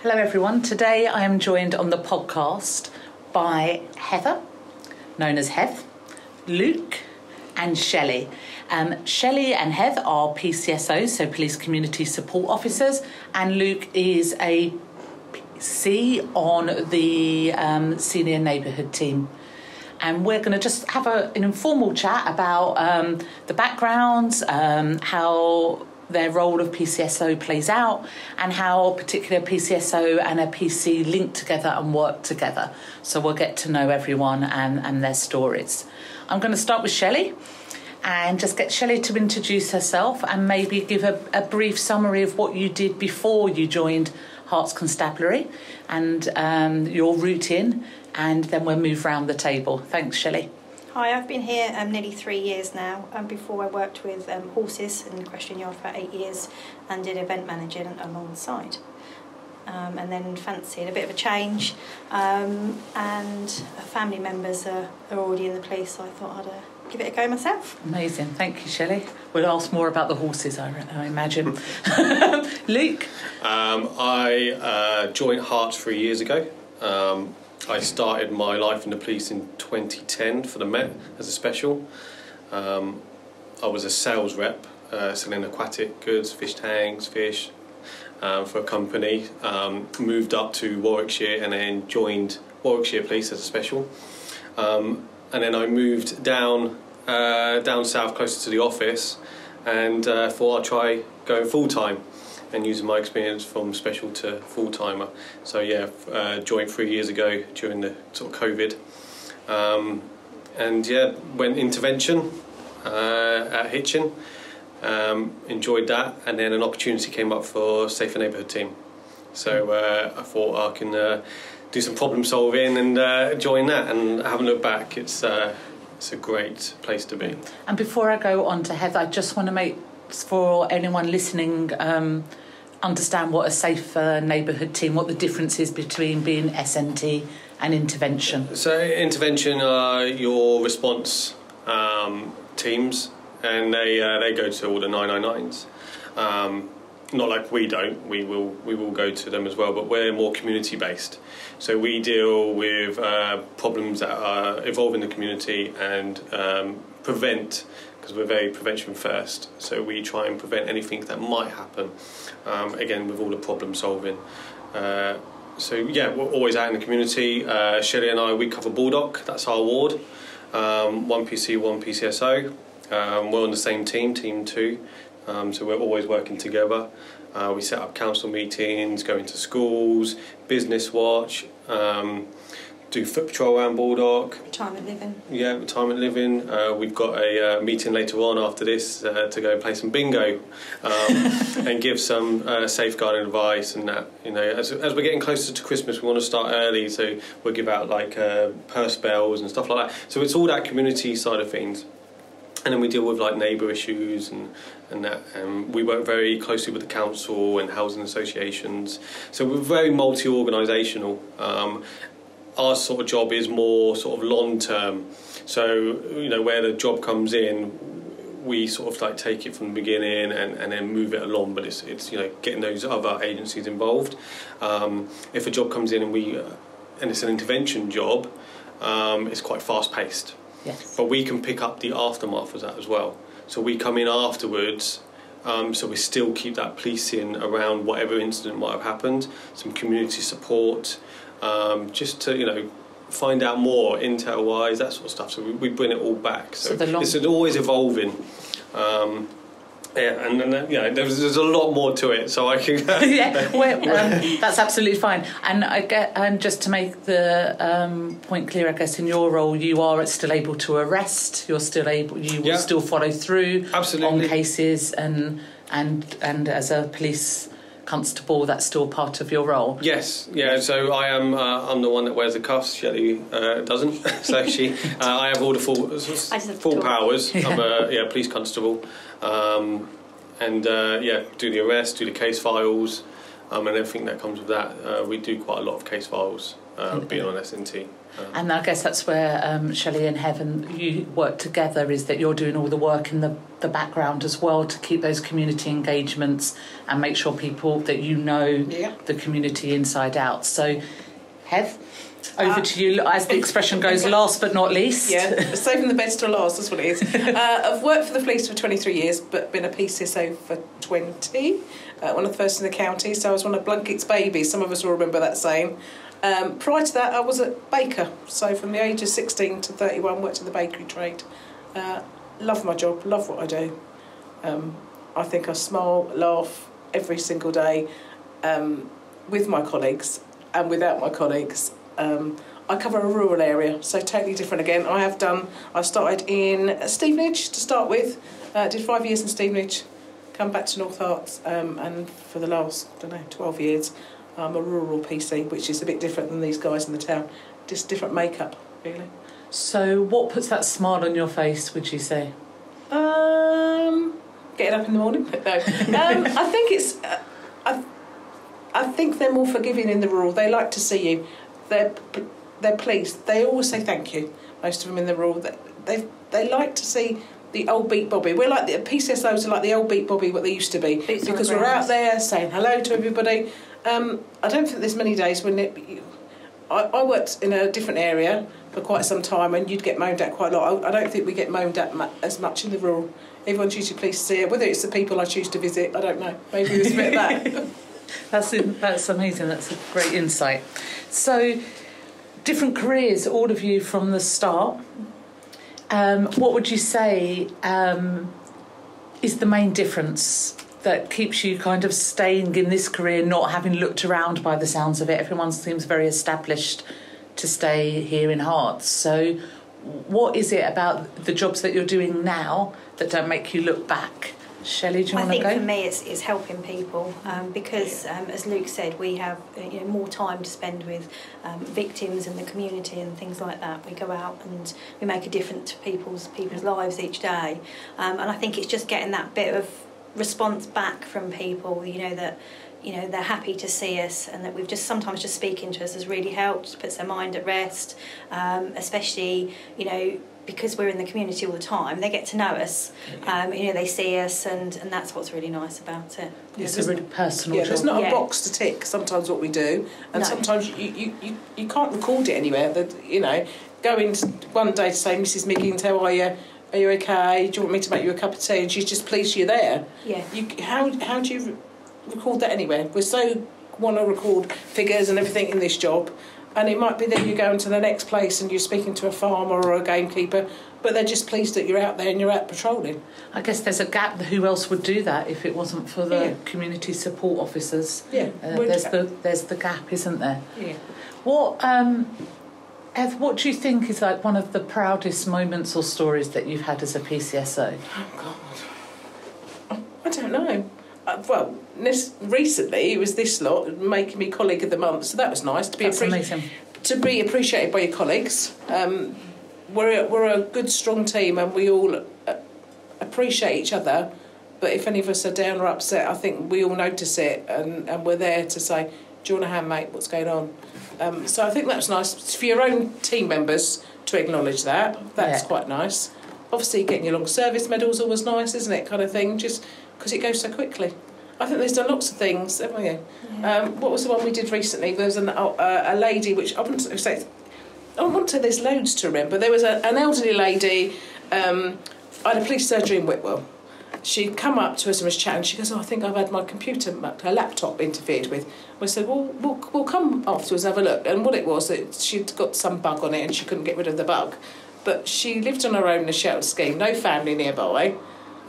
Hello everyone, today I am joined on the podcast by Heather, known as Heath, Luke and Shelley. Shelley and Heath are PCSOs, so Police Community Support Officers, and Luke is a PC on the Senior Neighbourhood team. And we're going to just have an informal chat about the backgrounds, how their role of PCSO plays out, and how a particular PCSO and a PC link together and work together. So we'll get to know everyone and their stories. I'm going to start with Shelley and just get Shelley to introduce herself and maybe give a brief summary of what you did before you joined Hertfordshire Constabulary and your route in, and then we'll move round the table. Thanks, Shelley. Hi, I've been here nearly 3 years now. Before I worked with horses in the equestrian yard for 8 years and did event managing alongside. And then fancied a bit of a change, and family members are already in the police, so I thought I'd give it a go myself. Amazing, thank you, Shelley. We'll ask more about the horses, I imagine. Luke? I joined Herts 3 years ago. I started my life in the police in 2010 for the Met as a special. I was a sales rep, selling aquatic goods, fish tanks, fish, for a company. Moved up to Warwickshire and then joined Warwickshire Police as a special. And then I moved down south closer to the office and thought I'd try going full-time and using my experience from special to full-timer. So yeah, joined 3 years ago during the sort of COVID. And yeah, went intervention at Hitchin, enjoyed that, and then an opportunity came up for Safer Neighbourhood team. So I thought I can do some problem solving and join that, and I haven't looked back. It's a great place to be. And before I go on to Heather, I just want to make, for anyone listening, understand what a Safer Neighbourhood team, what the difference is between being SNT and intervention. So intervention are your response teams, and they go to all the 999s. Not like we don't. We will go to them as well, but we're more community based. So we deal with problems that are evolving in the community and prevent, because we're very prevention first. So we try and prevent anything that might happen. Again, with all the problem solving. So yeah, we're always out in the community. Shelley and I, we cover Bulldog. That's our ward. One PC, one PCSO. We're on the same team, Team 2. So we're always working together. We set up council meetings, go into schools, business watch, do foot patrol around Bulldog. Retirement living. Yeah, retirement living. We've got a meeting later on after this to go and play some bingo and give some safeguarding advice and that. You know, as we're getting closer to Christmas, we want to start early, so we'll give out like purse bells and stuff like that. So it's all that community side of things. And then we deal with like neighbour issues and that. We work very closely with the council and housing associations. So we're very multi-organisational. Our sort of job is more sort of long-term. So, you know, where the job comes in, we sort of like take it from the beginning and then move it along. But it's you know, getting those other agencies involved. If a job comes in and it's an intervention job, it's quite fast-paced. Yes. But we can pick up the aftermath of that as well. So we come in afterwards, so we still keep that policing around whatever incident might have happened, some community support, just to, you know, find out more intel-wise, that sort of stuff. So we bring it all back. So it's always evolving. Yeah, and then yeah, there's a lot more to it, so I can. Yeah, well, that's absolutely fine. And I get, just to make the point clear, I guess in your role, you are still able to arrest. You're still able. You will still follow through absolutely on cases, and as a police constable, that's still part of your role. Yes, yeah. So I am. I'm the one that wears the cuffs. Shelley doesn't. So she. I have all the full powers. I'm a police constable. And do the arrest, do the case files, and everything that comes with that. We do quite a lot of case files, being on SNT. And I guess that's where Shelley and Heather, you work together, is that you're doing all the work in the background as well to keep those community engagements and make sure people that you know the community inside out. So, Hev, over to you, as the expression goes, last but not least. Yeah, saving the best to last, that's what it is. I've worked for the police for 23 years, but been a PCSO for 20. One of the first in the county, so I was one of Blunkett's babies. Some of us will remember that saying. Prior to that, I was a baker, so from the age of 16 to 31, worked in the bakery trade. Love my job, love what I do. I think I smile, laugh every single day with my colleagues and without my colleagues. I cover a rural area, so totally different again. I started in Stevenage to start with, did 5 years in Stevenage, come back to North Herts, and for the last, 12 years, I'm a rural PC, which is a bit different than these guys in the town. Just different makeup, really. So what puts that smile on your face, would you say? Getting up in the morning? No. I think it's... I think they're more forgiving in the rural. They like to see you. They're pleased. They always say thank you, most of them in the rural. They like to see the old beat Bobby. We're like the PCSOs are like the old beat Bobby, what they used to be. Because we're out there saying hello to everybody. I don't think there's many days when I worked in a different area for quite some time, and you'd get moaned at quite a lot. I don't think we get moaned at as much in the rural. Everyone's usually pleased to see it. Whether it's the people I choose to visit, I don't know. Maybe there's a bit of that. That's amazing. That's a great insight. So, different careers, all of you from the start. What would you say is the main difference that keeps you kind of staying in this career, not having looked around by the sounds of it? Everyone seems very established to stay here in Herts. So what is it about the jobs that you're doing now that don't make you look back? Shelley, do you want to go? I think for me it's helping people because, as Luke said, we have more time to spend with victims and the community and things like that. We go out and we make a difference to people's lives each day, and I think it's just getting that bit of response back from people, that they're happy to see us, and that we've just sometimes just speaking to us has really helped, puts their mind at rest, especially because we're in the community all the time. They get to know us, they see us, and that's what's really nice about it. It's a really personal job. There's not a box to tick sometimes what we do, and sometimes you can't record it anywhere. Go in one day to say, Mrs Miggins, how are you? Are you okay? Do you want me to make you a cup of tea? And she's just pleased you're there. Yeah. How do you record that anywhere? We so want to record figures and everything in this job, and it might be that you go into the next place and you're speaking to a farmer or a gamekeeper, but they're just pleased that you're out there and you're out patrolling. I guess there's a gap. Who else would do that if it wasn't for the community support officers? Yeah. There's the gap, isn't there? Yeah. What do you think is like one of the proudest moments or stories that you've had as a PCSO? Oh, God. I don't know. Recently it was this lot making me colleague of the month, so that was nice to be amazing. To be appreciated by your colleagues. We're a good, strong team, and we all appreciate each other. But if any of us are down or upset, I think we all notice it, and we're there to say, "Do you want a hand, mate? What's going on?" So I think that's nice for your own team members to acknowledge that. That's quite nice. Obviously, getting your long service medal's always nice, isn't it? Kind of thing, just because it goes so quickly. I think there's done lots of things, haven't we? Yeah. What was the one we did recently? There was a lady, which I wouldn't say there's loads to remember. There was an elderly lady. I had a police surgery in Whitwell. She'd come up to us and was chatting. She goes, "I think I've had my her laptop interfered with." We said, "Well, we'll come afterwards and have a look." And what it was, that she'd got some bug on it and she couldn't get rid of the bug. But she lived on her own in a sheltered scheme, no family nearby.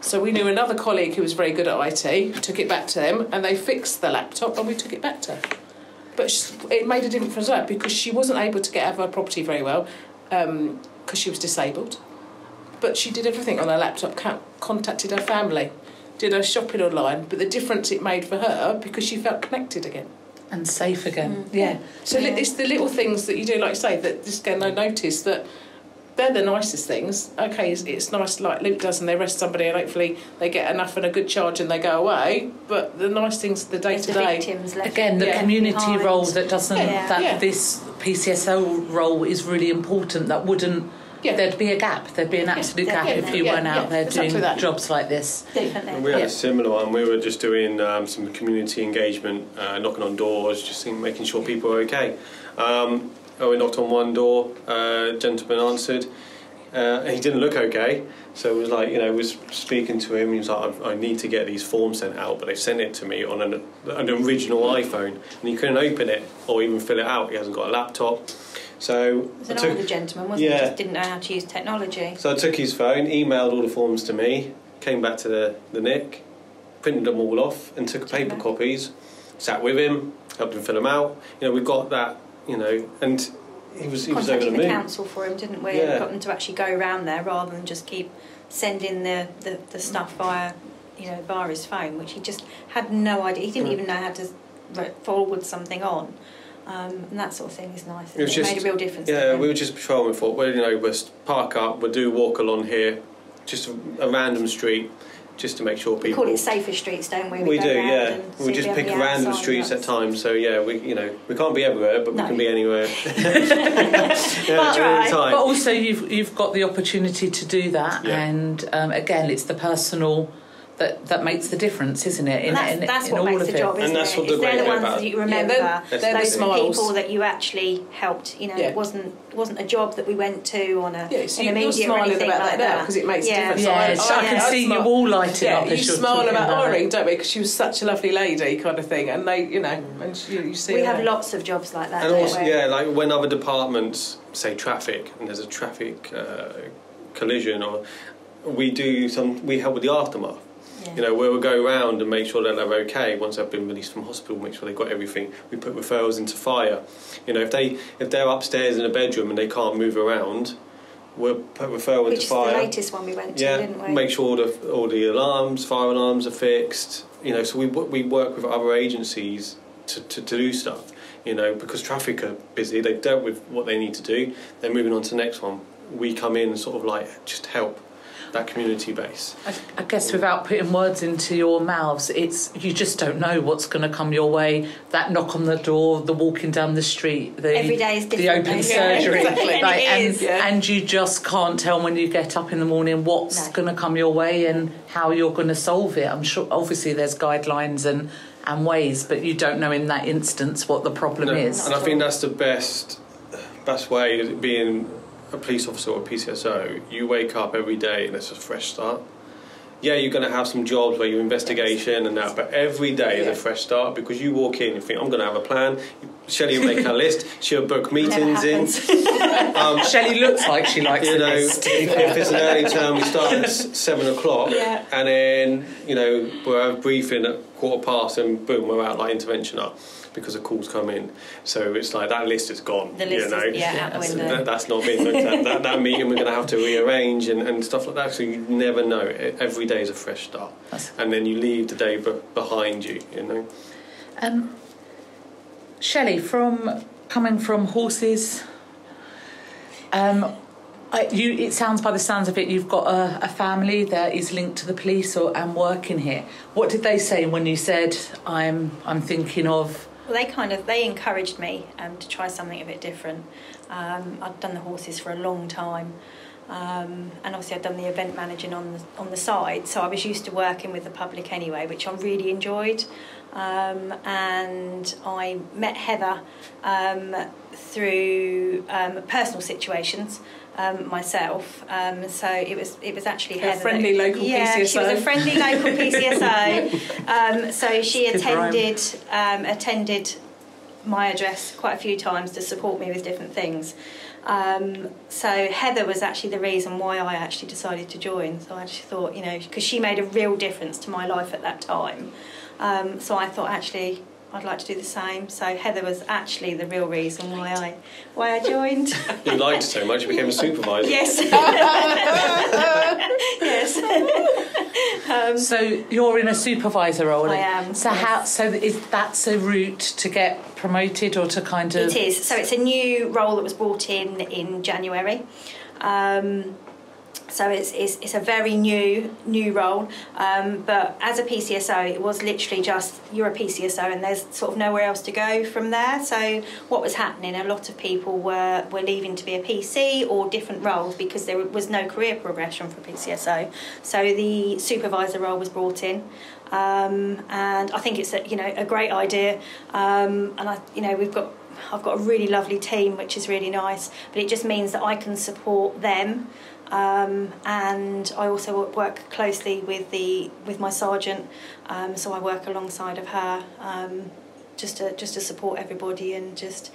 So we knew another colleague who was very good at IT, took it back to them, and they fixed the laptop and we took it back to her. But it made a difference for her because she wasn't able to get out of her property very well because she was disabled. But she did everything on her laptop, contacted her family, did her shopping online. But the difference it made for her because she felt connected again. And safe again. So it's the little things that you do, like you say, that just get no notice, that they're the nicest things. Okay, it's nice like Luke does, and they arrest somebody and hopefully they get enough and a good charge and they go away. But the nice things, the day-to-day. The victims left again, the community behind. role that doesn't, this PCSO role is really important. That wouldn't. Yeah. There'd be a gap. There'd be an absolute gap if you weren't out there doing jobs like this. Definitely. We had a similar one. We were just doing some community engagement, knocking on doors, just making sure people were okay. We knocked on one door. A gentleman answered. He didn't look okay, so it was like, was speaking to him. He was like, I need to get these forms sent out, but they sent it to me on an original iPhone, and he couldn't open it or even fill it out. He hasn't got a laptop. So it was an older gentleman, wasn't he? Just didn't know how to use technology. So I took his phone, emailed all the forms to me, came back to the Nick, printed them all off, and took paper copies. Sat with him, helped him fill them out. We've got that. And he was over the contacted moon. the council for him, didn't we? Yeah. Got them to actually go around there rather than just keep sending the stuff via his phone, which he just had no idea. He didn't even know how to forward something on. And that sort of thing is nice. It made a real difference. Yeah, we were just patrolling. We thought, we'll park up, we'll do walk along here, just a random street, just to make sure people. We call it safer streets, don't we? We do, yeah. We just pick random streets at times. So yeah, we can't be everywhere, but we can be anywhere. But also you've got the opportunity to do that, and again, it's the personal. That makes the difference, isn't it? That's what makes the job, isn't and that's it? what the great they're the bit ones about. that you remember. They're the smiles. People that you actually helped. It wasn't a job that we went to on a so in a media you're or smiling anything about like that now that. because it makes a difference. Yeah, I can see you all lighting up. You as you're smile talking about it. Irene, don't we? Because she was such a lovely lady, kind of thing. And they, and you see. We have lots of jobs like that. And also, like when other departments say traffic and there's a traffic collision, or we help with the aftermath. Where we'll go around and make sure that they're okay once they've been released from hospital, make sure they've got everything. We put referrals into fire. If they're upstairs in a bedroom and they can't move around, we'll put referral into fire. Which is the latest one we went to, didn't we? Make sure all the alarms, fire alarms are fixed. So we work with other agencies to do stuff. Because traffic are busy, they've dealt with what they need to do. They're moving on to the next one. We come in and sort of like just help that community base. I guess without putting words into your mouths, you just don't know what's going to come your way. That knock on the door, the walking down the street, every day is different. The open surgery, exactly. and you just can't tell when you get up in the morning what's going to come your way and how you're going to solve it. I'm sure, obviously, there's guidelines and ways, but you don't know in that instance what the problem is. And I think that's the best way of being a police officer or a PCSO. You wake up every day and it's a fresh start. Yeah, you're going to have some jobs where you investigation and that, but every day is a fresh start because you walk in and think, I'm going to have a plan. Shelley will make her list. She'll book meetings in. Shelley looks like she likes a list. If it's an early term, we start at 7 o'clock, and then we'll have a briefing at 15:15, and boom, we're out like intervention up. Because the calls come in, so it's like that list is gone. The list is out the window. That's not being looked at. That meeting we're going to have to rearrange and stuff like that. So you never know. Every day is a fresh start, and then you leave the day behind you. Shelley, coming from horses, it sounds by the sounds of it you've got a family that is linked to the police and working here. What did they say when you said I'm thinking of? Well, they encouraged me to try something a bit different. I'd done the horses for a long time, and obviously I'd done the event managing on the side, so I was used to working with the public anyway, which I really enjoyed. And I met Heather through personal situations. Myself, so it was actually Heather. Friendly local PCSO. Yeah, she was a friendly local PCSO. So she attended my address quite a few times to support me with different things. So Heather was actually the reason why I actually decided to join. So I actually thought, because she made a real difference to my life at that time. So I thought actually I'd like to do the same. So Heather was actually the real reason why I joined. You liked it so much you became a supervisor. Yes. Yes. So you're in a supervisor role. I am. So that's a route to get promoted or to kind of? It is. So it's a new role that was brought in January. So it's a very new role, but as a PCSO, it was literally just you're a PCSO and there's sort of nowhere else to go from there. So what was happening, a lot of people were leaving to be a PC or different roles because there was no career progression for PCSO. So the supervisor role was brought in, and I think it's a great idea, and I've got a really lovely team, which is really nice, but it just means that I can support them. And I also work closely with my sergeant, so I work alongside of her, just to support everybody and just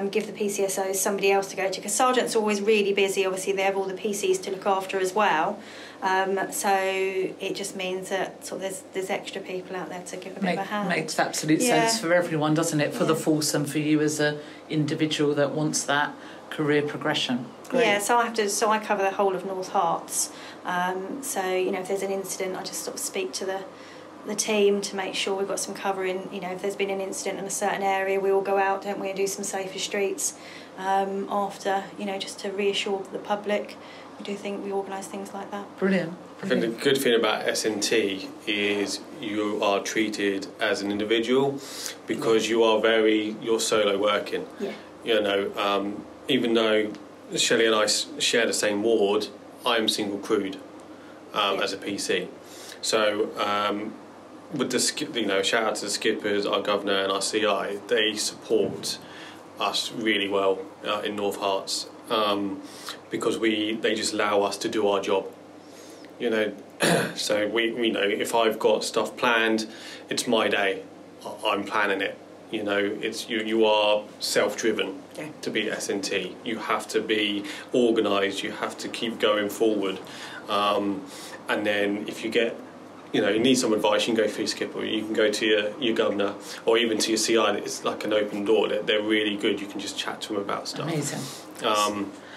give the PCSOs somebody else to go to, because sergeants are always really busy. Obviously, they have all the PCs to look after as well, so it just means that sort of there's extra people out there to give a bit of a hand. Makes absolute sense for everyone, doesn't it? For the force and for you as an individual that wants that career progression. Great. Yeah, so I cover the whole of North Herts. So if there's an incident, I just sort of speak to the team to make sure we've got some cover in. If there's been an incident in a certain area, we all go out, don't we, and do some safer streets after. Just to reassure the public. We organise things like that. Brilliant. I think the good thing about S&T is you are treated as an individual because you're solo working. Yeah. Even though Shelley and I share the same ward, I'm single crewed as a PC. So with the shout out to the skippers, our governor and our CI, they support us really well in North Herts because they just allow us to do our job. So we know if I've got stuff planned, it's my day. I'm planning it. It's you are self-driven to be S&T. You have to be organised. You have to keep going forward. And then if you get, you need some advice, you can go through Skipper. You can go to your governor or even to your CI. It's like an open door. They're really good. You can just chat to them about stuff. Amazing.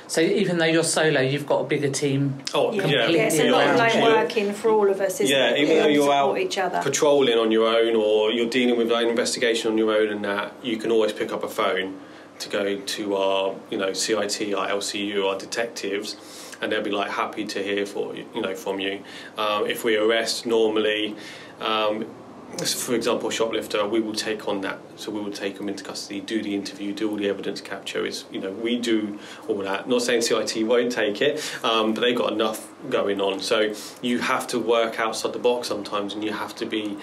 So even though you're solo, you've got a bigger team. Oh, yeah. It's a lot of like working for all of us, isn't it? Even though you're out each other. patrolling on your own or you're dealing with an investigation on your own and that, you can always pick up a phone to go to our, CIT, our LCU, our detectives, and they'll be like happy to hear from you. If we arrest normally, for example, a shoplifter, we will take on that. So we will take them into custody, do the interview, do all the evidence capture. We do all that. Not saying CIT won't take it, but they've got enough going on. So you have to work outside the box sometimes, and you have to be,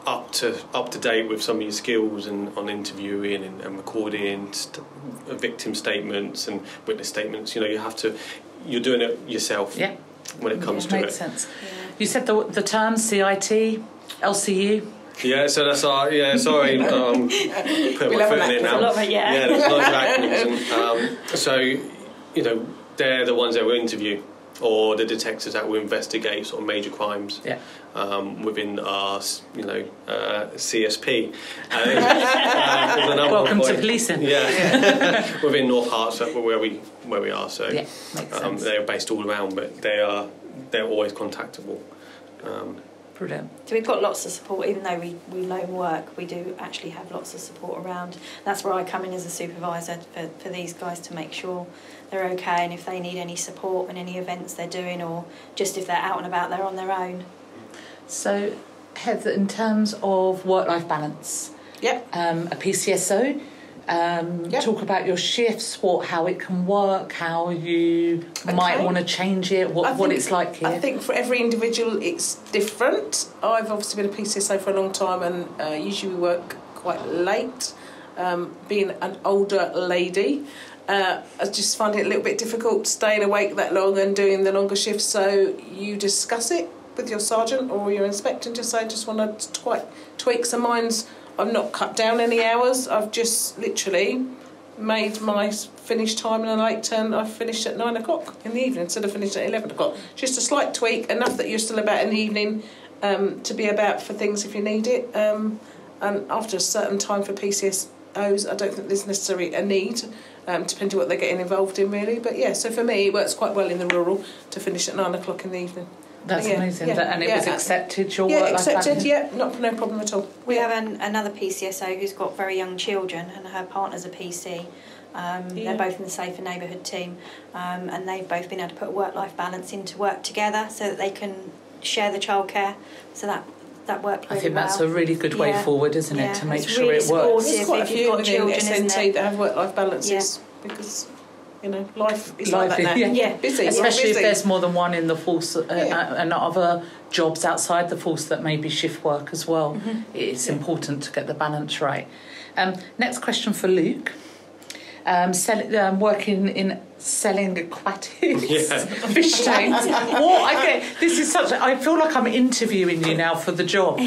up to date with some of your skills and on interviewing and recording victim statements and witness statements. You're doing it yourself. Yeah. When it comes to it. Makes sense. Yeah. You said the term CIT. LCU? Yeah, so that's our... Yeah, sorry. Put my foot in it now. Yeah, there's a lot of acronyms. So, they're the ones that will interview or the detectives that will investigate sort of major crimes within our, CSP. Welcome to policing. Yeah, within North Herts, where we are. So makes sense. They're based all around, but they're always contactable. Brilliant. So we've got lots of support, even though we lone work, we do actually have lots of support around. That's where I come in as a supervisor for these guys to make sure they're okay, and if they need any support in any events they're doing, or just if they're out and about, they're on their own. So, Heather, in terms of work-life balance, a PCSO, talk about your shifts, how it can work, how you might want to change it, what it's like here. I think for every individual it's different. I've obviously been a PCSO for a long time and usually we work quite late. Being an older lady, I just find it a little bit difficult staying awake that long and doing the longer shifts, so you discuss it with your sergeant or your inspector and just say, I just want to quite tweak some minds. I've not cut down any hours. I've just literally made my finish time in a late turn. I finished at 9 o'clock in the evening instead of finishing at 11 o'clock. Just a slight tweak, enough that you're still about in the evening to be about for things if you need it. And after a certain time for PCSOs, I don't think there's necessarily a need, depending on what they're getting involved in, really. But yeah, so for me, it works quite well in the rural to finish at 9 o'clock in the evening. That's amazing. And it was accepted, your work-life balance? Yeah, accepted, no problem at all. We have another PCSO who's got very young children and her partner's a PC. They're both in the Safer Neighbourhood team, and they've both been able to put a work-life balance into work together so that they can share the childcare. So that worked really I think well. that's a really good way forward, isn't it, to make it's sure really it works. There's quite a few got children, SNT that have work-life balances because, you know, life is like that now. Busy. Especially if there's more than one in the force and other jobs outside the force that may be shift work as well. It's important to get the balance right. Next question for Luke. Working in selling aquatics fish tanks. I feel like I'm interviewing you now for the job.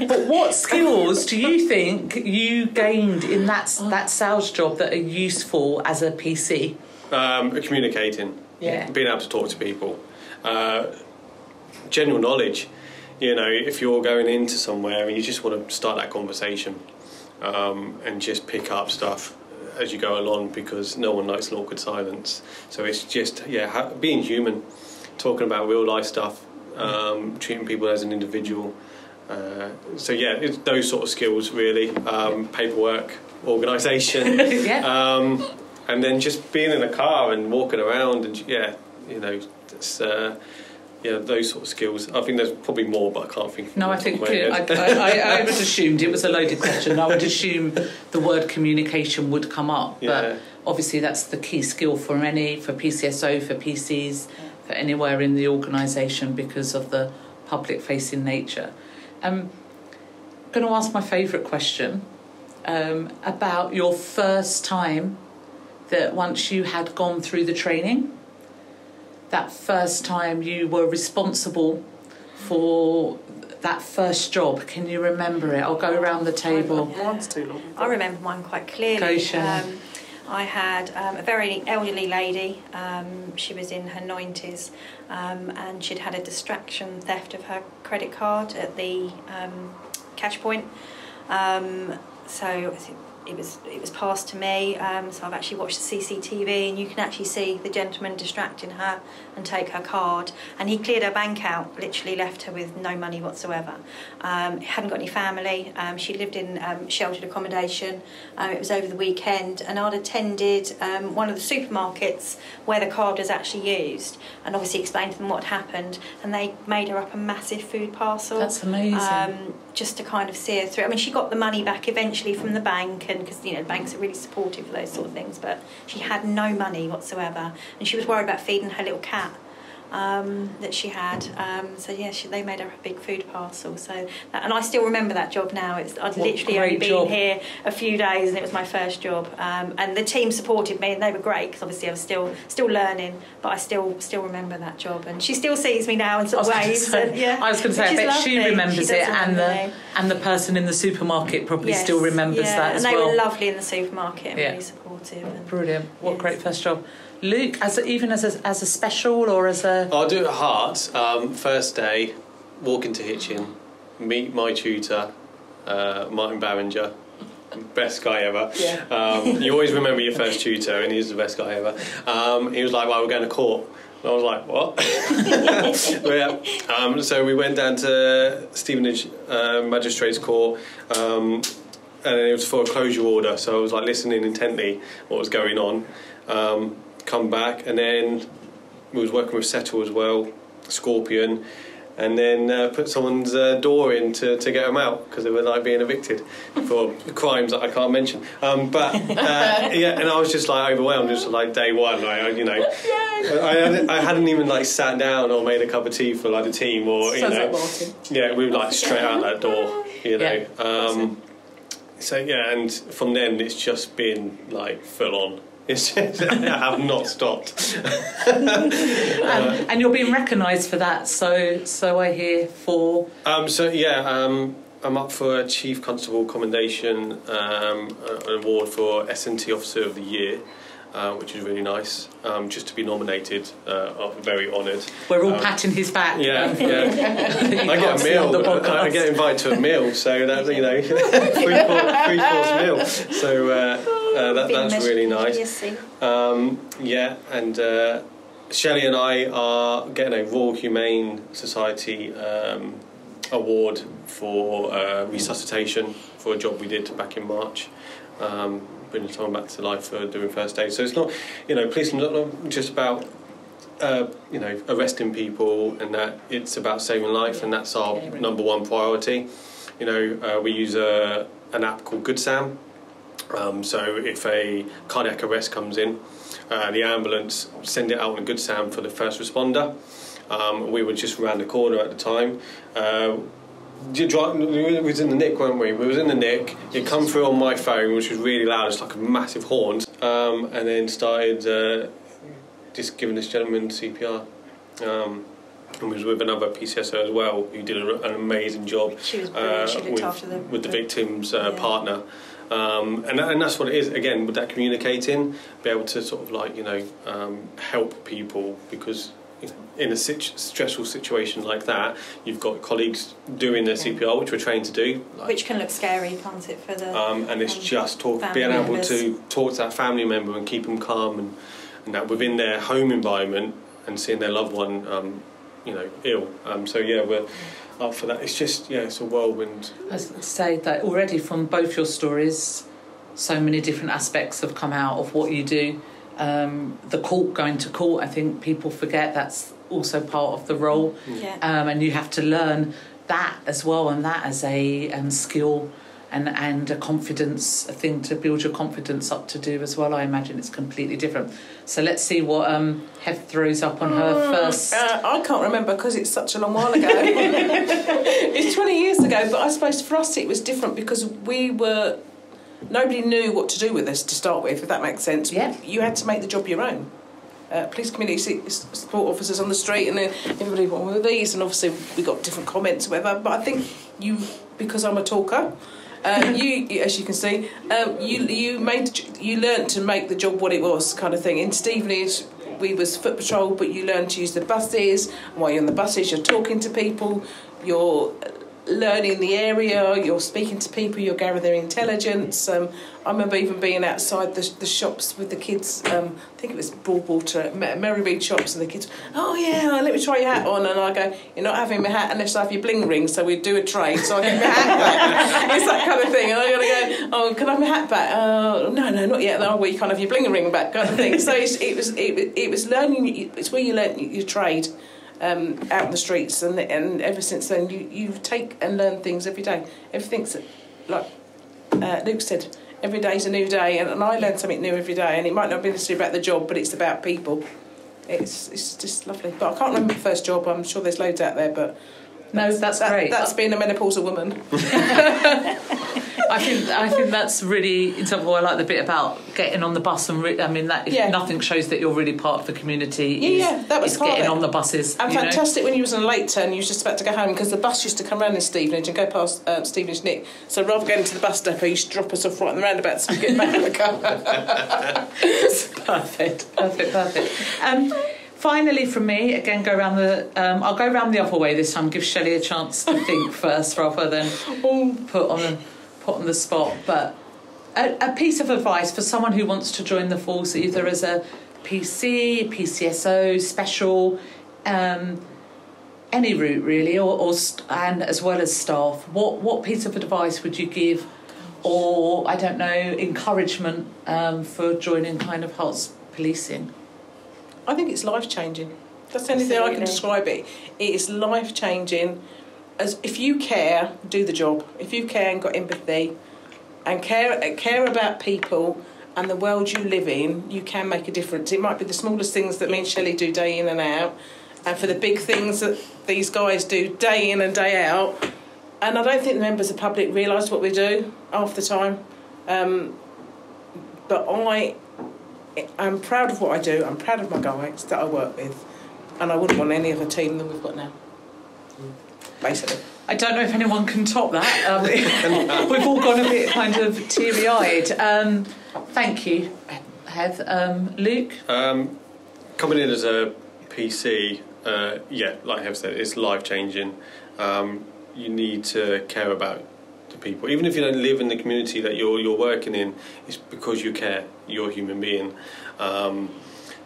But what skills do you think you gained in that sales job that are useful as a PC? Communicating, being able to talk to people, general knowledge. You know, if you're going into somewhere and you just want to start that conversation and just pick up stuff as you go along, because no one likes an awkward silence. So it's just being human, talking about real life stuff, treating people as an individual. It's those sort of skills really. Paperwork, organisation, and then just being in a car and walking around and it's those sort of skills. I think there's probably more, but I can't think. No, I think I would assumed it was a loaded question. I would assume the word communication would come up, but obviously that's the key skill for PCSO, for PCs, for anywhere in the organisation because of the public-facing nature. I'm going to ask my favourite question about your first time that once you had gone through the training. That first time you were responsible for that first job. Can you remember it? I'll go around the table. Mine's too long. I remember mine quite clearly. Go, Shelley. I had a very elderly lady. She was in her 90s, and she'd had a distraction theft of her credit card at the cash point. So it was passed to me, so I've actually watched the CCTV, and you can actually see the gentleman distracting her and take her card, and he cleared her bank out, literally left her with no money whatsoever. Hadn't got any family. She lived in sheltered accommodation. It was over the weekend, and I'd attended one of the supermarkets where the card was actually used, and obviously explained to them what had happened, and they made her up a massive food parcel. That's amazing. Just to kind of see her through. I mean, she got the money back eventually from the bank, and because banks are really supportive for those sort of things, but she had no money whatsoever, and she was worried about feeding her little cat that she had. They made her a big food parcel. And I still remember that job now. I'd literally only been here a few days, and it was my first job. And the team supported me, and they were great because obviously I was still learning, but I still remember that job. And she still sees me now in sort of waves. I was going to say, I bet she remembers it, and the person in the supermarket probably still remembers that as well. And they were lovely in the supermarket and really supportive. Brilliant! What great first job. Luke, as a special or as a... I'll do it at Herts. First day, walk into Hitchin, meet my tutor, Martin Barringer, best guy ever. You always remember your first tutor, and he's the best guy ever. He was like, we're going to court. And I was like, what? So we went down to Stevenage Magistrates Court, and it was for a closure order, so I was like listening intently what was going on. Come back, and then we was working with Settle as well, Scorpion, and then put someone's door in to get them out because they were like being evicted for crimes that I can't mention. And I was just like overwhelmed, just like day one. I hadn't even like sat down or made a cup of tea for like the team or we were like straight out that door, and from then it's just been like full on. It's just, I have not stopped. And you're being recognised for that, so I hear for... I'm up for a Chief Constable Commendation, an award for S&T Officer of the Year, which is really nice. Just to be nominated, I'm very honoured. We're all patting his back. I get a meal. I get invited to a meal, so that's three-course meal. So that's really nice. And Shelley and I are getting a Royal Humane Society award for resuscitation for a job we did back in March, bringing someone back to life for doing first aid. So it's not, policing is not just about arresting people, and that it's about saving life, and that's our number one priority. We use an app called Good Sam. So if a cardiac arrest comes in, the ambulance send it out on a Good Sam for the first responder. We were just around the corner at the time. We was in the nick, weren't we? We was in the nick. It come through on my phone, which was really loud. It's like a massive horn. And then started just giving this gentleman CPR. And we was with another PCSO as well, who did an amazing job. She was brilliant. She looked after them. With the victim's partner. And that's what it is, again, with that communicating, be able to sort of help people, because in a stressful situation like that, you've got colleagues doing their CPR, which we're trained to do. Which can look scary, can't it, for the and it's just being able to talk to that family member and keep them calm and that within their home environment, and seeing their loved one, ill. We're up for that. It's just, it's a whirlwind. I say that already from both your stories, so many different aspects have come out of what you do. Going to court, I think people forget that's also part of the role. Yeah. And you have to learn that as well, and that as a skill and a confidence, a thing to build your confidence up to do as well. I imagine it's completely different. So let's see what Hev throws up on her first. I can't remember because it's such a long while ago. It's 20 years ago, but I suppose for us it was different because nobody knew what to do with us to start with, if that makes sense. Yeah. You had to make the job your own. Police community support officers on the street, and then everybody wanted with these, and obviously we got different comments or whatever. But I think because I'm a talker, you as you can see, you learnt to make the job what it was, kind of thing. In Stevenage, we was foot patrol, but you learn to use the buses. While you're on the buses, you're talking to people, you're learning the area, you're speaking to people, you're gathering intelligence. I remember even being outside the shops with the kids. I think it was Broadwater, Merrymead shops, and the kids, oh yeah, let me try your hat on. And I go, you're not having my hat unless I have your bling ring, so we'd do a trade, so I get my hat back. It's that kind of thing. And I gotta go, oh, can I have my hat back? No, not yet. Oh, well, you can't have your bling ring back, kind of thing. So it was learning. It's where you learn your trade. Out in the streets, and ever since then you take and learn things every day. Everything's like Luke said, every day's a new day, and I learn something new every day, and it might not be necessarily about the job, but it's about people. It's just lovely. But I can't remember the first job. I'm sure there's loads out there, but that's great. That's being a menopausal woman. I think that's really enjoyable. I like the bit about getting on the bus and nothing shows that you're really part of the community. That was part getting of it. On the buses. And fantastic when you was on a late turn, you was just about to go home because the bus used to come round in Stevenage and go past Stevenage Nick. So rather than going to the bus depot, you used to drop us off right in the roundabout so we get back in the car. Perfect. Finally, from me, again, I'll go around the other way this time. Give Shelley a chance to think first, rather than put on the spot. But a piece of advice for someone who wants to join the force, either as a PC, PCSO, special, any route really, and as well as staff. What piece of advice would you give, or I don't know, encouragement for joining kind of Herts policing? I think it's life-changing. That's the only thing I can describe it. It is life-changing. As if you care, do the job. If you care and got empathy and care about people and the world you live in, you can make a difference. It might be the smallest things that me and Shelley do day in and out, and for the big things that these guys do day in and day out. And I don't think the members of the public realise what we do half the time. But I'm proud of what I do. I'm proud of my guys that I work with, and I wouldn't want any other team than we've got now. Basically. I don't know if anyone can top that. We've all gone a bit kind of teary-eyed. Thank you, Heath. Luke? Coming in as a PC, like Heath said, it's life-changing. You need to care about the people. Even if you don't live in the community that you're working in, it's because you care. You're a human being.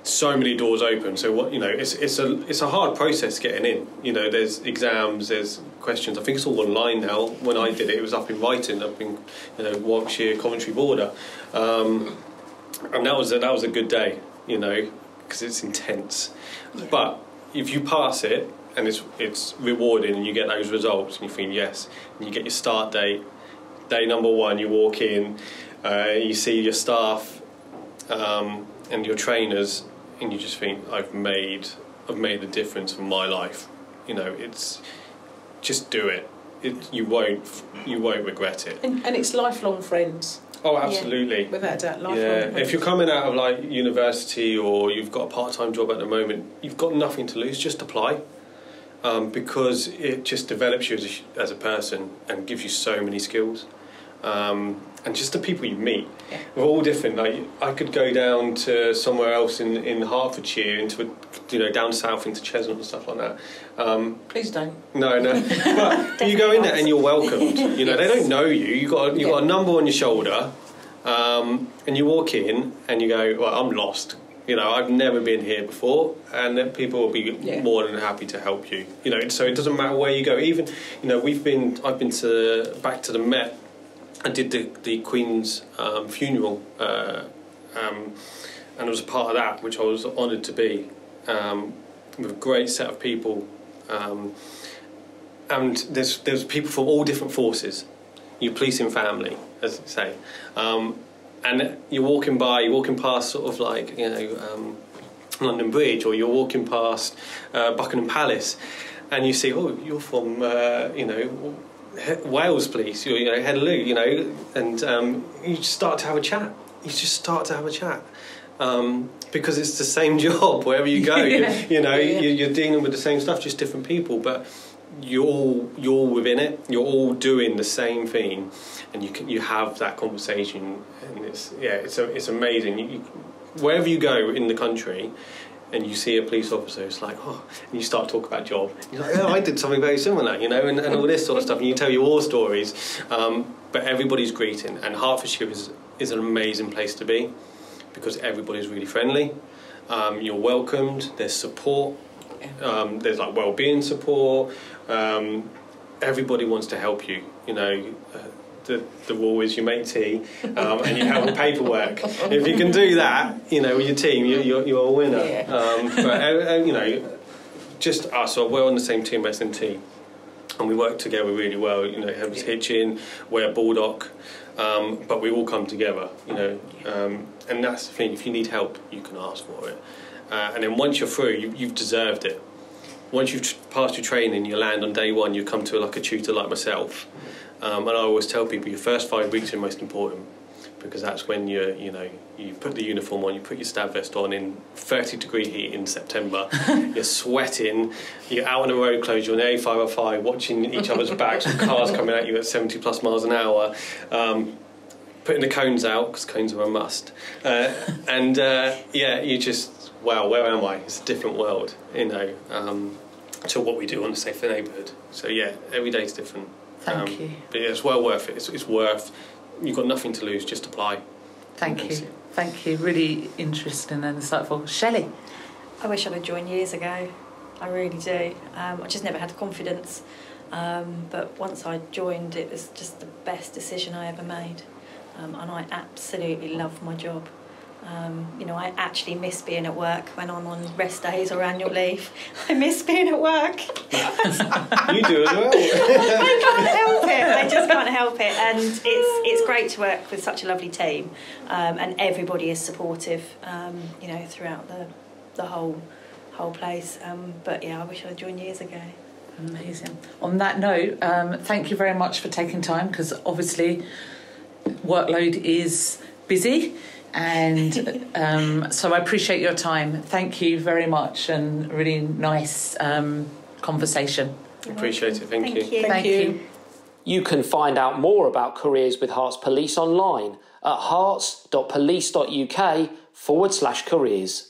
so many doors open. So what, you know, it's a hard process getting in. You know, there's exams, there's questions. I think it's all online now. When I did it, it was up in writing, up in, you know, Warwickshire, Coventry border, and that was a good day. You know, because it's intense. Yeah. But if you pass it and it's rewarding and you get those results and you think yes, and you get your start date, day number 1, you walk in, you see your staff and your trainers, and you just think I've made a difference in my life. You know, it's just do it. You won't regret it. And it's lifelong friends. Oh, absolutely. Yeah, without a doubt, lifelong friends. If you're coming out of like university or you've got a part-time job at the moment, you've got nothing to lose. Just apply, because it just develops you as a person and gives you so many skills. And just the people you meet, we're all different. Like I could go down to somewhere else in Hertfordshire, down south into Cheshunt and stuff like that. Please don't. No. But you go in there and you're welcomed. You know, they don't know you. You got a number on your shoulder, and you walk in and you go, well, I'm lost. You know, I've never been here before, and then people will be more than happy to help you. You know, so it doesn't matter where you go. Even, you know, I've been back to the Met. I did the Queen's funeral, and I was a part of that, which I was honoured to be, with a great set of people, and there's people from all different forces, your policing family, as they say, and you're walking past sort of like, you know, London Bridge, or you're walking past Buckingham Palace, and you see, oh, you're from, you know, Wales Police, you know, Heather, you know, and you just start to have a chat. Because it's the same job wherever you go. You're dealing with the same stuff, just different people, but you're all within it. You're all doing the same thing, and you have that conversation, and it's amazing. Wherever you go in the country, and you see a police officer, it's like, oh, and you start talking about job. You're like, oh, I did something very similar, you know, and all this sort of stuff, and you tell your war stories. But everybody's greeting, and Hertfordshire is an amazing place to be, because everybody's really friendly. You're welcomed. There's support. There's like well-being support. Everybody wants to help you. You know, the rule is you make tea and you help with paperwork. If you can do that, you know, with your team, you're a winner. But you know, just us. So we're on the same team, SMT, and we work together really well. You know, Heather's Hitchin, we're Baldock, but we all come together. You know, and that's the thing. If you need help, you can ask for it. And then once you're through, you've deserved it. Once you've passed your training, you land on day 1. You come to like a tutor like myself. And I always tell people your first 5 weeks are most important, because that's when you put the uniform on, you put your stab vest on in 30-degree heat in September. You're sweating, you're out on the road clothes, you're on the A505 watching each other's backs with cars coming at you at 70 plus miles an hour, putting the cones out, because cones are a must, you just, wow, where am I? It's a different world, you know, to what we do on the Safer Neighbourhood. So yeah, every day's different. Thank you. But yeah, it's well worth it. It's worth. You've got nothing to lose. Just apply. Thank you. Really interesting and insightful. Shelley. I wish I'd have joined years ago. I really do. I just never had the confidence. But once I joined, it was just the best decision I ever made. And I absolutely love my job. You know, I actually miss being at work when I'm on rest days or annual leave. I miss being at work. You do as well. I can't help it. I just can't help it. And it's great to work with such a lovely team, and everybody is supportive. You know, throughout the whole place. But yeah, I wish I'd joined years ago. Amazing. On that note, thank you very much for taking time, because obviously workload is busy. And so I appreciate your time. Thank you very much, and really nice conversation. Appreciate it. Thank you. Thank you. You can find out more about careers with Herts Police online at herts.police.uk/careers.